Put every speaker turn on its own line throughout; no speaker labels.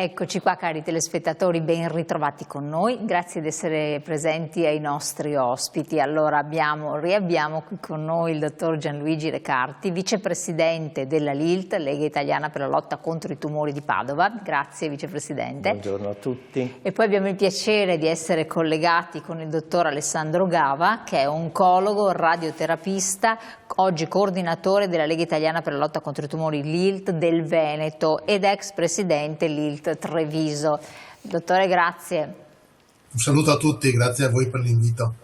Eccoci qua cari telespettatori, ben ritrovati con noi, grazie di essere presenti ai nostri ospiti. Allora riabbiamo qui con noi il dottor Gianluigi Recarti, vicepresidente della LILT, Lega Italiana per la Lotta contro i Tumori di Padova. Grazie vicepresidente.
Buongiorno a tutti.
E poi abbiamo il piacere di essere collegati con il dottor Alessandro Gava, che è oncologo, radioterapista, oggi coordinatore della Lega Italiana per la Lotta contro i Tumori LILT del Veneto ed ex presidente LILT Treviso. Dottore, grazie.
Un saluto a tutti, grazie a voi per l'invito.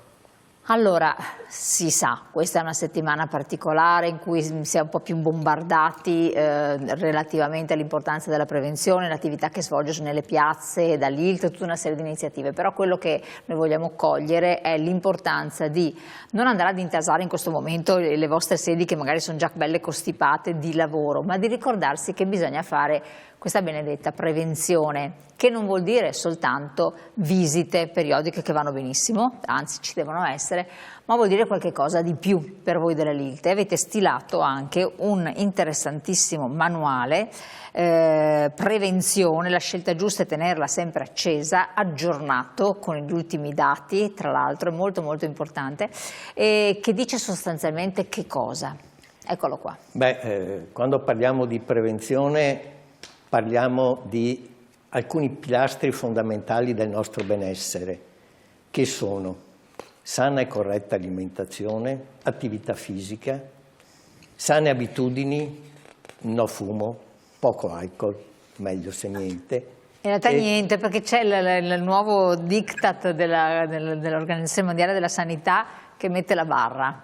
Allora, si sa, questa è una settimana particolare in cui si è un po' più bombardati relativamente all'importanza della prevenzione, l'attività che svolge nelle piazze, da LILT, tutta una serie di iniziative, però quello che noi vogliamo cogliere è l'importanza di non andare ad intasare in questo momento le vostre sedi che magari sono già belle costipate di lavoro, ma di ricordarsi che bisogna fare questa benedetta prevenzione, che non vuol dire soltanto visite periodiche che vanno benissimo, anzi ci devono essere, ma vuol dire qualche cosa di più per voi della LILT. Avete stilato anche un interessantissimo manuale, prevenzione, la scelta giusta è tenerla sempre accesa, aggiornato con gli ultimi dati, tra l'altro è molto molto importante, che dice sostanzialmente che cosa? Eccolo qua.
Quando parliamo di prevenzione parliamo di alcuni pilastri fondamentali del nostro benessere, che sono sana e corretta alimentazione, attività fisica, sane abitudini, no fumo, poco alcol, meglio se niente.
In realtà niente, perché c'è il nuovo diktat dell'Organizzazione Mondiale della Sanità che mette la barra.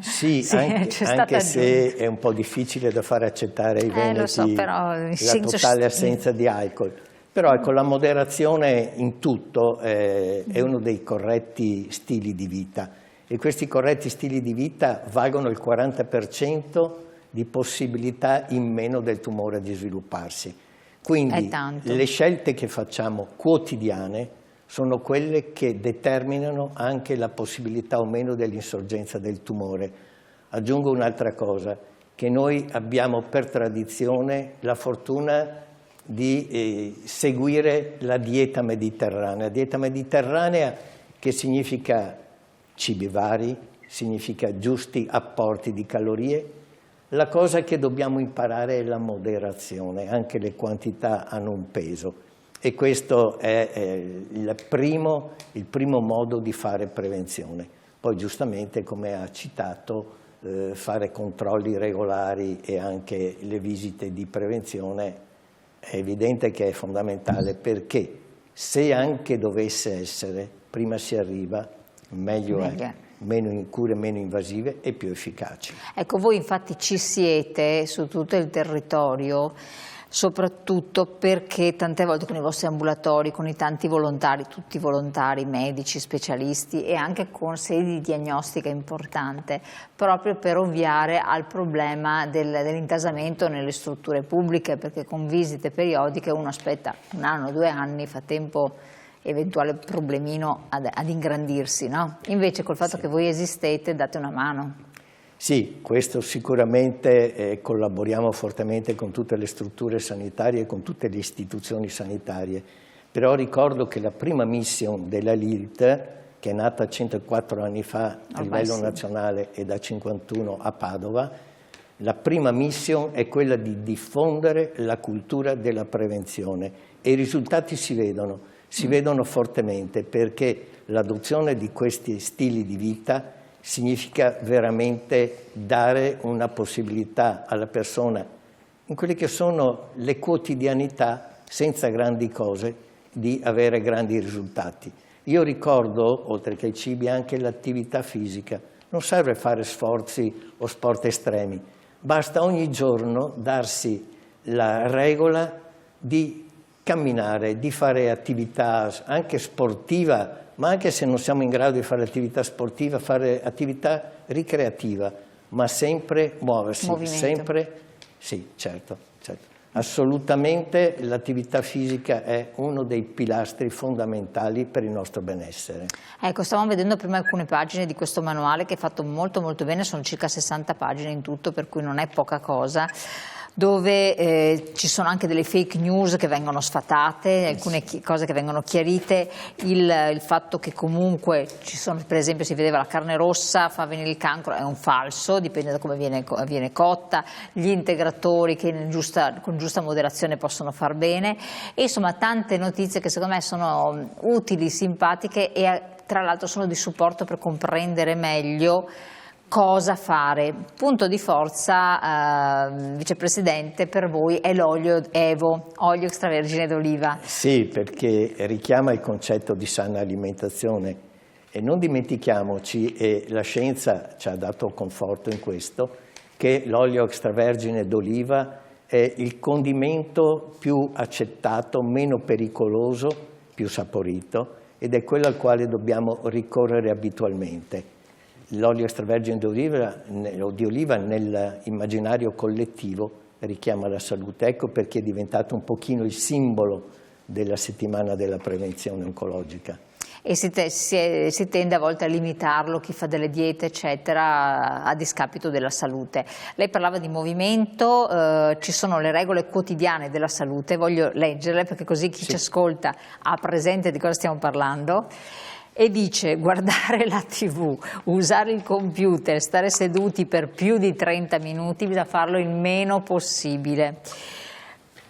Sì, anche se è un po' difficile da far accettare ai veneti,
lo so, però,
la totale assenza di alcol. Però ecco, la moderazione in tutto è uno dei corretti stili di vita, e questi corretti stili di vita valgono il 40% di possibilità in meno del tumore di svilupparsi. Quindi le scelte che facciamo quotidiane sono quelle che determinano anche la possibilità o meno dell'insorgenza del tumore. Aggiungo un'altra cosa, che noi abbiamo per tradizione la fortuna di seguire la dieta mediterranea che significa cibi vari, significa giusti apporti di calorie. La cosa che dobbiamo imparare è la moderazione, anche le quantità hanno un peso. E questo è il primo modo di fare prevenzione. Poi giustamente, come ha citato, fare controlli regolari e anche le visite di prevenzione è evidente che è fondamentale, perché se anche dovesse essere, prima si arriva, meglio è. Meno cure meno invasive e più efficaci.
Ecco, voi infatti ci siete su tutto il territorio, soprattutto perché tante volte con i vostri ambulatori, con i tanti volontari, tutti volontari, medici, specialisti e anche con sedi di diagnostica importante, proprio per ovviare al problema dell'intasamento nelle strutture pubbliche, perché con visite periodiche uno aspetta 1 anno, 2 anni, fa tempo eventuale problemino ad ingrandirsi, no? Invece col fatto che voi esistete date una mano.
Sì, questo sicuramente collaboriamo fortemente con tutte le strutture sanitarie e con tutte le istituzioni sanitarie, però ricordo che la prima mission della LILT, che è nata 104 anni fa a livello nazionale e da 51 a Padova, la prima mission è quella di diffondere la cultura della prevenzione e i risultati si vedono fortemente, perché l'adozione di questi stili di vita significa veramente dare una possibilità alla persona, in quelle che sono le quotidianità, senza grandi cose, di avere grandi risultati. Io ricordo, oltre che ai cibi, anche l'attività fisica. Non serve fare sforzi o sport estremi, basta ogni giorno darsi la regola di camminare, di fare attività anche sportiva, ma anche se non siamo in grado di fare attività sportiva, fare attività ricreativa, ma sempre muoversi, sempre, sì, certo. Assolutamente l'attività fisica è uno dei pilastri fondamentali per il nostro benessere.
Ecco, stavamo vedendo prima alcune pagine di questo manuale che è fatto molto molto bene, sono circa 60 pagine in tutto, per cui non è poca cosa. dove ci sono anche delle fake news che vengono sfatate, alcune cose che vengono chiarite, il fatto che comunque ci sono, per esempio si vedeva la carne rossa fa venire il cancro, è un falso, dipende da come viene cotta, gli integratori che con giusta moderazione possono far bene, e insomma tante notizie che secondo me sono utili, simpatiche e tra l'altro sono di supporto per comprendere meglio cosa fare. Punto di forza, Vicepresidente, per voi è l'olio EVO, olio extravergine d'oliva.
Sì, perché richiama il concetto di sana alimentazione e non dimentichiamoci, e la scienza ci ha dato conforto in questo, che l'olio extravergine d'oliva è il condimento più accettato, meno pericoloso, più saporito, ed è quello al quale dobbiamo ricorrere abitualmente. L'olio extravergine di oliva nell'immaginario collettivo richiama la salute, ecco perché è diventato un pochino il simbolo della settimana della prevenzione oncologica.
E si tende a volte a limitarlo, chi fa delle diete eccetera, a discapito della salute. Lei parlava di movimento, ci sono le regole quotidiane della salute, voglio leggerle perché così chi ci ascolta ha presente di cosa stiamo parlando. E dice: guardare la TV, usare il computer, stare seduti per più di 30 minuti, bisogna farlo il meno possibile.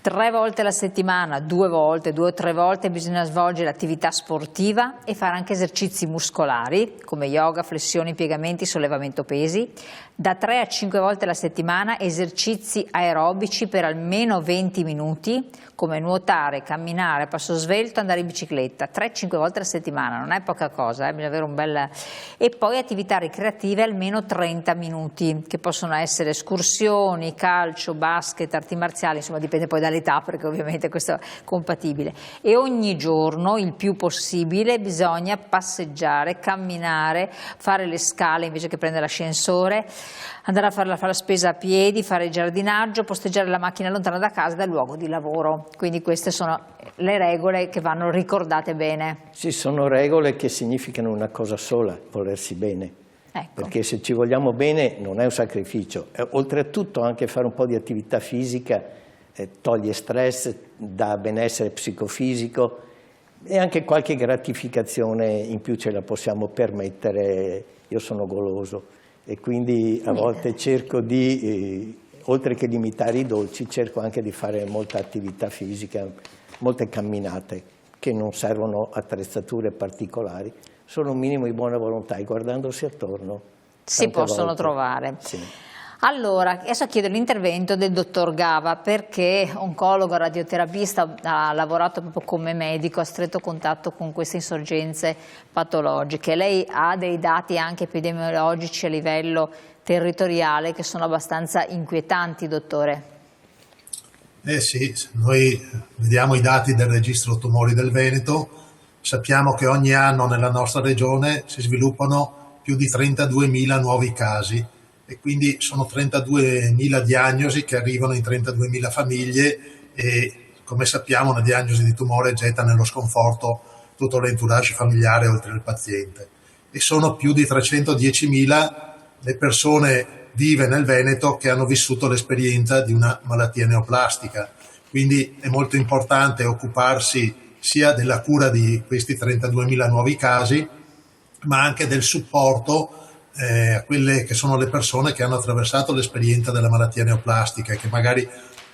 3 volte alla settimana, 2 o 3 volte bisogna svolgere attività sportiva e fare anche esercizi muscolari come yoga, flessioni, piegamenti, sollevamento pesi. Da 3 a 5 volte alla settimana esercizi aerobici per almeno 20 minuti come nuotare, camminare a passo svelto, andare in bicicletta. 3-5 volte alla settimana, non è poca cosa, bisogna avere un bel... E poi attività ricreative almeno 30 minuti, che possono essere escursioni, calcio, basket, arti marziali, insomma dipende poi dall'età, perché ovviamente questo è compatibile. E ogni giorno, il più possibile, bisogna passeggiare, camminare, fare le scale invece che prendere l'ascensore, andare a fare la spesa a piedi, fare il giardinaggio, posteggiare la macchina lontana da casa e dal luogo di lavoro. Quindi queste sono le regole che vanno ricordate bene.
Sì, sono regole che significano una cosa sola: volersi bene. Ecco. Perché se ci vogliamo bene non è un sacrificio. Oltretutto anche fare un po' di attività fisica toglie stress, dà benessere psicofisico e anche qualche gratificazione in più ce la possiamo permettere. Io sono goloso e quindi a volte cerco di, oltre che limitare i dolci, cerco anche di fare molta attività fisica, molte camminate che non servono attrezzature particolari, sono un minimo di buona volontà e guardandosi attorno
si possono trovare.
Sì.
Allora, adesso chiedo l'intervento del dottor Gava, perché oncologo, radioterapista, ha lavorato proprio come medico a stretto contatto con queste insorgenze patologiche. Lei ha dei dati anche epidemiologici a livello territoriale che sono abbastanza inquietanti, dottore?
Sì, noi vediamo i dati del registro tumori del Veneto, sappiamo che ogni anno nella nostra regione si sviluppano più di 32.000 nuovi casi e quindi sono 32.000 diagnosi che arrivano in 32.000 famiglie e, come sappiamo, una diagnosi di tumore getta nello sconforto tutto l'entourage familiare oltre il paziente. E sono più di 310.000 le persone vive nel Veneto che hanno vissuto l'esperienza di una malattia neoplastica. Quindi è molto importante occuparsi sia della cura di questi 32.000 nuovi casi, ma anche del supporto a quelle che sono le persone che hanno attraversato l'esperienza della malattia neoplastica e che magari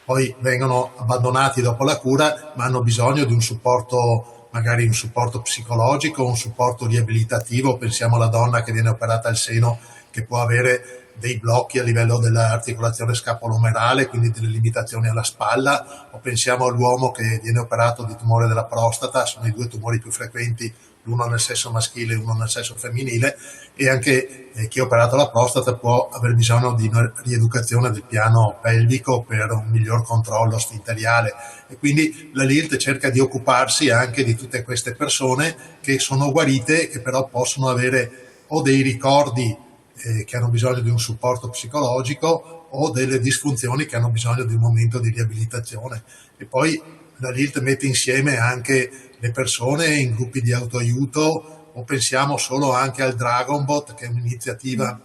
poi vengono abbandonati dopo la cura, ma hanno bisogno di un supporto, magari un supporto psicologico, un supporto riabilitativo. Pensiamo alla donna che viene operata al seno, che può avere dei blocchi a livello dell'articolazione scapolomerale, quindi delle limitazioni alla spalla, o pensiamo all'uomo che viene operato di tumore della prostata, sono i 2 tumori più frequenti, l'uno nel sesso maschile e uno nel sesso femminile, e anche chi ha operato la prostata può aver bisogno di una rieducazione del piano pelvico per un miglior controllo sfinteriale. E quindi la LIRT cerca di occuparsi anche di tutte queste persone che sono guarite, che però possono avere o dei ricordi che hanno bisogno di un supporto psicologico o delle disfunzioni che hanno bisogno di un momento di riabilitazione. E poi la LIRT mette insieme anche le persone in gruppi di autoaiuto, o pensiamo solo anche al Dragonbot, che è un'iniziativa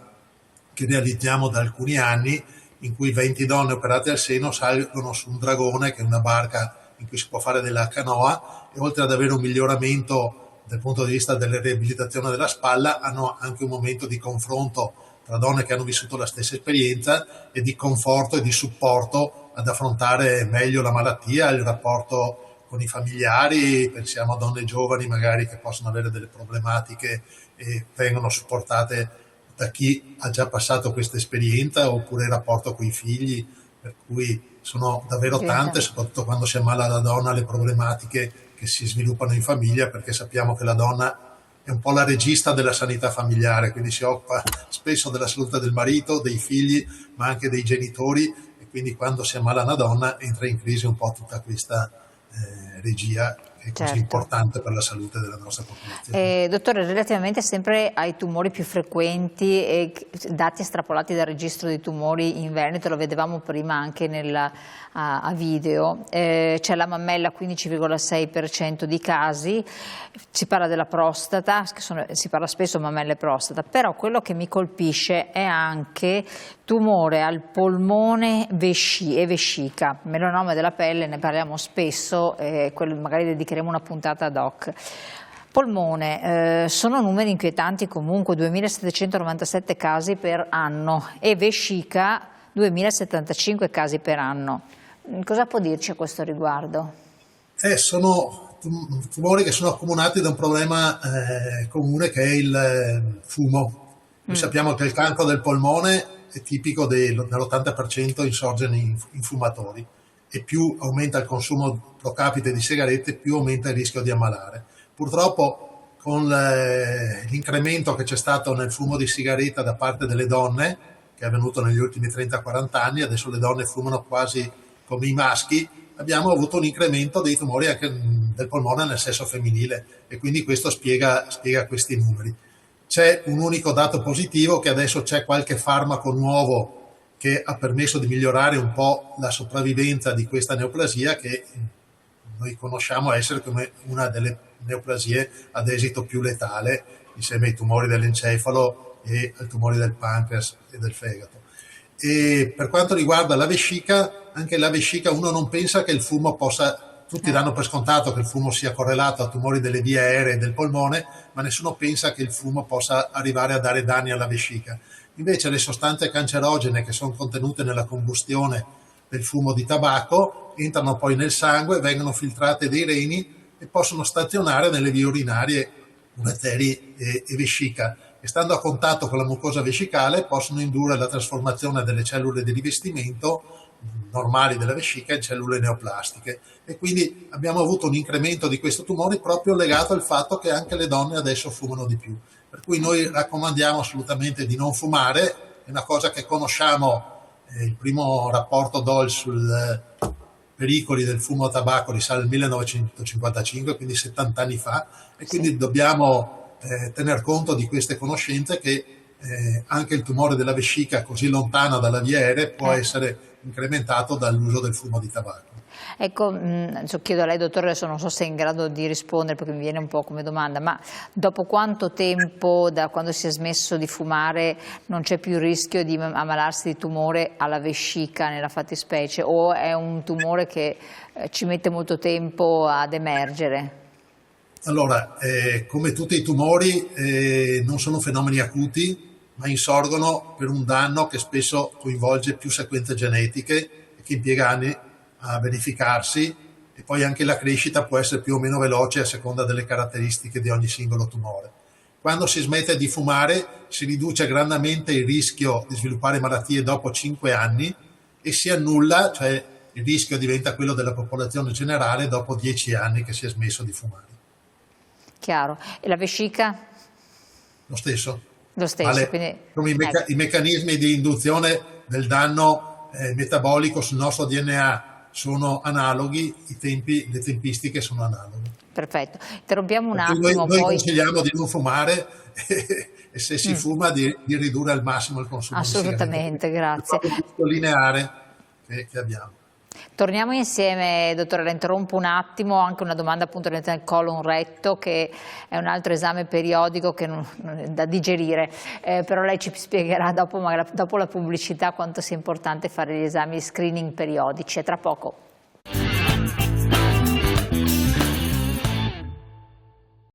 che realizziamo da alcuni anni, in cui 20 donne operate al seno salgono su un dragone, che è una barca in cui si può fare della canoa, e oltre ad avere un miglioramento dal punto di vista della riabilitazione della spalla, hanno anche un momento di confronto tra donne che hanno vissuto la stessa esperienza e di conforto e di supporto ad affrontare meglio la malattia, il rapporto con i familiari. Pensiamo a donne giovani magari che possono avere delle problematiche e vengono supportate da chi ha già passato questa esperienza, oppure il rapporto con i figli, per cui sono davvero tante, soprattutto quando si ammala la donna, le problematiche che si sviluppano in famiglia, perché sappiamo che la donna è un po' la regista della sanità familiare, quindi si occupa spesso della salute del marito, dei figli, ma anche dei genitori, e quindi quando si ammala una donna entra in crisi un po' tutta questa regia che è così importante per la salute della nostra popolazione.
Dottore, relativamente sempre ai tumori più frequenti e dati estrapolati dal registro dei tumori in Veneto, lo vedevamo prima anche a video, c'è la mammella 15,6% di casi, si parla della prostata, si parla spesso mammella e prostata, però quello che mi colpisce è anche tumore al polmone e vescica, melanoma della pelle, ne parliamo spesso, magari dedicheremo una puntata ad hoc. Polmone, sono numeri inquietanti comunque, 2.797 casi per anno, e vescica 2.075 casi per anno. Cosa può dirci a questo riguardo?
Sono tumori che sono accomunati da un problema comune, che è il fumo. Noi sappiamo che il cancro del polmone è tipico dell'80% insorge in fumatori, e più aumenta il consumo pro capite di sigarette, più aumenta il rischio di ammalare. Purtroppo, con l'incremento che c'è stato nel fumo di sigaretta da parte delle donne, che è avvenuto negli ultimi 30-40 anni, adesso le donne fumano quasi come i maschi, abbiamo avuto un incremento dei tumori anche del polmone nel sesso femminile, e quindi questo spiega questi numeri. C'è un unico dato positivo, che adesso c'è qualche farmaco nuovo che ha permesso di migliorare un po' la sopravvivenza di questa neoplasia, che noi conosciamo essere come una delle neoplasie ad esito più letale, insieme ai tumori dell'encefalo e ai tumori del pancreas e del fegato. E per quanto riguarda la vescica, anche la vescica uno non pensa che il fumo possa... Tutti danno per scontato che il fumo sia correlato a tumori delle vie aeree e del polmone, ma nessuno pensa che il fumo possa arrivare a dare danni alla vescica. Invece le sostanze cancerogene che sono contenute nella combustione del fumo di tabacco entrano poi nel sangue, vengono filtrate dai reni e possono stazionare nelle vie urinarie, ureteri e vescica, e stando a contatto con la mucosa vescicale possono indurre la trasformazione delle cellule di rivestimento normali della vescica in cellule neoplastiche, e quindi abbiamo avuto un incremento di questo tumore proprio legato al fatto che anche le donne adesso fumano di più. Per cui noi raccomandiamo assolutamente di non fumare, è una cosa che conosciamo, il primo rapporto DOL sul pericoli del fumo a tabacco risale al 1955, quindi 70 anni fa, e quindi dobbiamo tener conto di queste conoscenze, che anche il tumore della vescica così lontana dalla via aerea può essere incrementato dall'uso del fumo di tabacco.
Ecco, chiedo a lei, dottore, adesso non so se è in grado di rispondere perché mi viene un po' come domanda, ma dopo quanto tempo, da quando si è smesso di fumare, non c'è più il rischio di ammalarsi di tumore alla vescica nella fattispecie, o è un tumore che ci mette molto tempo ad emergere?
Allora, come tutti i tumori, non sono fenomeni acuti, ma insorgono per un danno che spesso coinvolge più sequenze genetiche e che impiega anni a verificarsi, e poi anche la crescita può essere più o meno veloce a seconda delle caratteristiche di ogni singolo tumore. Quando si smette di fumare si riduce grandemente il rischio di sviluppare malattie dopo 5 anni e si annulla, cioè il rischio diventa quello della popolazione generale dopo 10 anni che si è smesso di fumare.
Chiaro. E la vescica?
Lo stesso.
Lo stesso. Quindi,
come i meccanismi di induzione del danno metabolico sul nostro DNA sono analoghi, le tempistiche sono analoghe.
Perfetto. Interrompiamo un attimo.
Noi consigliamo di non fumare e se si fuma di ridurre al massimo il consumo.
Assolutamente,
di
grazie.
È proprio questo lineare che abbiamo.
Torniamo insieme, dottore, la interrompo un attimo, anche una domanda appunto del colon retto, che è un altro esame periodico che non è da digerire, però lei ci spiegherà dopo la pubblicità quanto sia importante fare gli esami screening periodici. A tra poco.